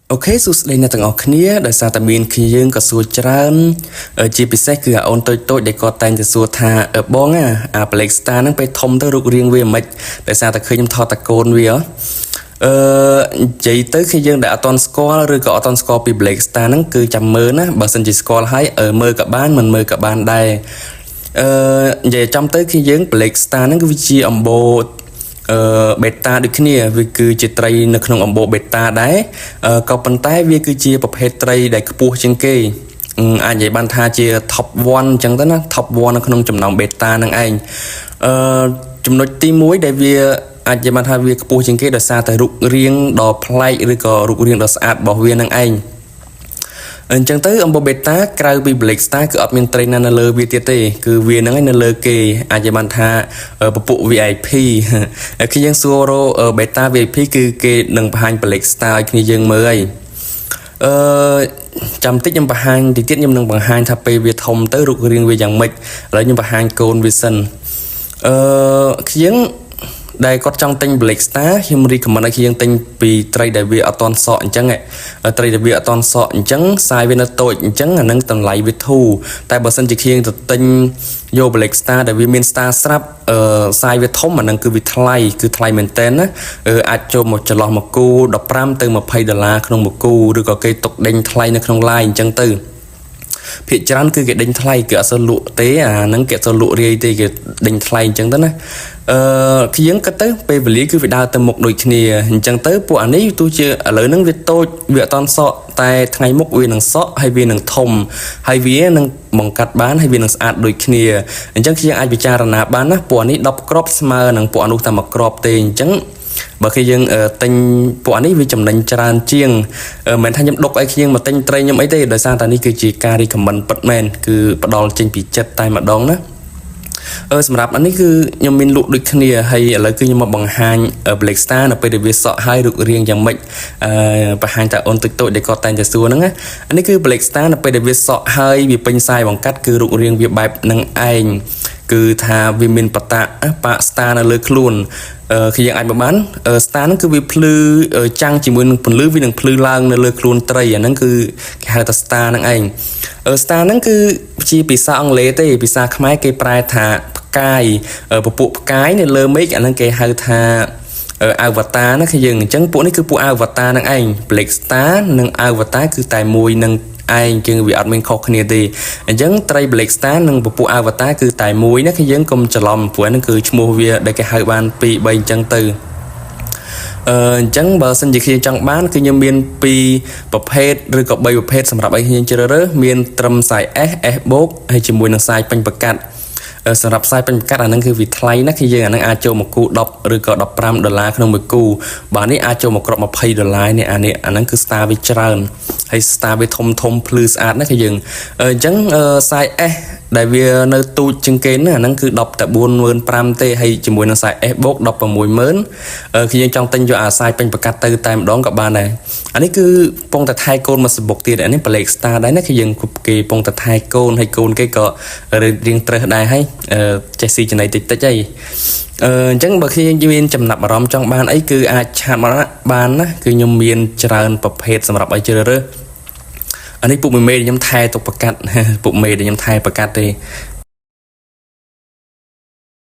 Ok, số đây là tầng ở kia, đời sao tạm biệt khi dương có số tràn, chỉ bị xétคือôn tôi để có tay từ số thà ở bóng Blackstar nóไปทมtới rụt riêng về mạch, đời sao ta khơi nhâm thọ ta côn về á, chỉ tới khi dương đã toàn score rồi có toàn score bị Blackstar nó cứ chậm mơ á, bà xin chỉ score hay ở mơ cả ban mình mơ cả ban đây, về trong tới khi dương Blackstar nó cứ chia âm bộ beta ដូចគ្នាវាគឺជាត្រីនៅក្នុងអំបូរ beta ដែរក៏ប៉ុន្តែវាគឺជាប្រភេទត្រីដែលខ្ពស់ជាងគេអាចនិយាយបានថាជា top 1 អញ្ចឹងទៅណា top 1 នៅក្នុងចំណោម beta ហ្នឹងឯងចំណុចទី1ដែលវាអាចនិយាយបានថាវាខ្ពស់ជាងគេដោយសារតែរូបរាងដ៏ប្លែកឬក៏រូបរាងដ៏ស្អាតរបស់វាហ្នឹងឯងអញ្ចឹងទៅអំបូបេតាក្រៅពី Blackstar គឺអត់មានត្រីណានៅលើវាទៀតទេគឺវាហ្នឹងឯងនៅលើគេអាចនិយាយបានថាពពួក VIP គឺយើងសួរ beta VIP គឺគេនឹងបង្ហាញ Blackstar ឲ្យគ្នាយើងមើលហើយចាំតិចខ្ញុំបង្ហាញតិចទៀតខ្ញុំនឹងបង្ហាញថាពេលវាធំទៅរូបរាងវាយ៉ាងម៉េចឥឡូវខ្ញុំបង្ហាញកូនវាសិនយើងដែលគាត់ចង់ទិញ Blackstar ខ្ញុំ recommend ឲ្យយើងទិញពីត្រីដែលវាអត់តន់សក់អញ្ចឹងត្រីដែលវាអត់តន់សក់អញ្ចឹងសាយវានៅតូចអញ្ចឹងអានឹងតម្លៃវាធូរតែបើសិនជាយើងទៅទិញយក Blackstar ដែលវាមាន star ស្រាប់សាយវាធំអានឹងគឺវាថ្លៃគឺថ្លៃមែនតើណាអាចចូលមកចន្លោះមកគូ15ទៅ$20ក្នុងមួយគូឬក៏គេទុកដេញថ្លៃនៅក្នុង line អញ្ចឹងទៅភាគច្រើនគឺគេដេញថ្លៃគឺអត់សូវលក់ទេអាហ្នឹងគេអត់សូវលក់រាយទេគេដេញថ្លៃអញ្ចឹងទៅណាយើងគិតទៅពេលវេលាគឺវាដើរទៅមុខដូចគ្នាអញ្ចឹងទៅពួកអានេះទោះជាឥឡូវហ្នឹងវាតូចវាអត់តន់សក់តែថ្ងៃមុខវានឹងសក់ហើយវានឹងធំហើយវានឹងបង្កាត់បានហើយវានឹងស្អាតដូចគ្នាអញ្ចឹងយើងអាចពិចារណាបានណាពួកអានេះ10គ្រាប់ស្មើនឹងពួកអានោះតែ1គ្រាប់ទេអញ្ចឹងបើគេយើងទិញពួកអានេះវាចំណេញច្រើនជាងមិនថាខ្ញុំដុកឲ្យខ្ញុំមកទិញត្រីខ្ញុំអីទេដោយសារតែនេះគឺជាការ recommend ពិតមែនគឺផ្ដល់ចេញពីចិត្តតែម្ដងណាសម្រាប់អានេះគឺខ្ញុំមានលក់ដូចគ្នាហើយឥឡូវគឺខ្ញុំមកបង្ហាញ Blackstar នៅពេលដែលវាសក់ហើយរូបរាងយ៉ាងម៉េចបង្ហាញតែអូនតូចៗដែលគាត់តែងតែសួរហ្នឹងណាអានេះគឺ Blackstar នៅពេលដែលវាសក់ហើយវាពេញសាយបង្កាត់គឺរូបរាងវាបែបនឹងឯងគឺថាវាមានបតាប៉ា star នៅលើខ្លួនគឺយើងអាចបាន star ហ្នឹងគឺវាភ្លឺចាំងជាមួយនឹងពន្លឺវានឹងភ្លឺឡើងនៅលើខ្លួនត្រីអាហ្នឹងគឺគេហៅថា star ហ្នឹងឯងstar ហ្នឹងគឺជាភាសាអង់គ្លេសទេភាសាខ្មែរគេប្រែថាផ្កាយពពួកផ្កាយនៅលើមេឃអាហ្នឹងគេហៅថាavatar ណាគឺយើងអញ្ចឹងពួកនេះគឺពួក avatar ហ្នឹងឯង Blackstar និង avatar គឺតែមួយនឹងឯងគឺវាអត់មានខុសគ្នាទេអញ្ចឹងត្រី Blackstar និងពពួក avatar គឺតែមួយណាគឺយើងកុំច្រឡំព្រោះហ្នឹងគឺឈ្មោះវាដែលគេហៅបាន2 3អញ្ចឹងទៅអញ្ចឹងបើសិនជាខ្ញុំចង់បានគឺខ្ញុំមាន2ប្រភេទឬក៏3ប្រភេទសម្រាប់ឲ្យខ្ញុំជ្រើសរើសមានត្រឹមសាយ S S បូកហើយជាមួយនឹងសាយពេញប្រកាត់សម្រាប់សាយពេញប្រកាត់អាហ្នឹងគឺវាថ្លៃណាស់គឺយើងអាហ្នឹងអាចចូលមកគូ10ឬក៏$15ក្នុងមួយគូបើនេះអាចចូលមកគ្រាប់$20នេះអាហ្នឹងគឺ star វាច្រើនហើយ star វាធំភ្លឺស្អាតណាស់គឺយើងអញ្ចឹងសាយ S ដែលវានៅទូចជាងគេណាអាហ្នឹងគឺ10តែ45,000ទេហើយជាមួយនឹងសាយ S បូក16,000គឺយើងចង់ទិញយកអាសាយពេញប្រកាត់ទៅតែម្ដងក៏បានដែរអានេះគឺពងតែថែកូនមកសបុកទៀតអានេះ Blackstar ដែរណាគឺយើងគេពងតែថែកូនហើយកូនគេក៏រៀងត្រឹសដែរហើយចេះស៊ីចំណីតិចអីអញ្ចឹងបើខ្ញុំមានចំណាប់អារម្មណ៍ចង់បានអីគឺអាចឆាតមកបានណាគឺខ្ញុំមានច្រើនប្រភេទសម្រាប់ឲ្យជ្រើសរើសអានេះពុកមេដែលខ្ញុំថែទុកប្រកាត់ពុកមេដែលខ្ញុំថែប្រកាត់ទេ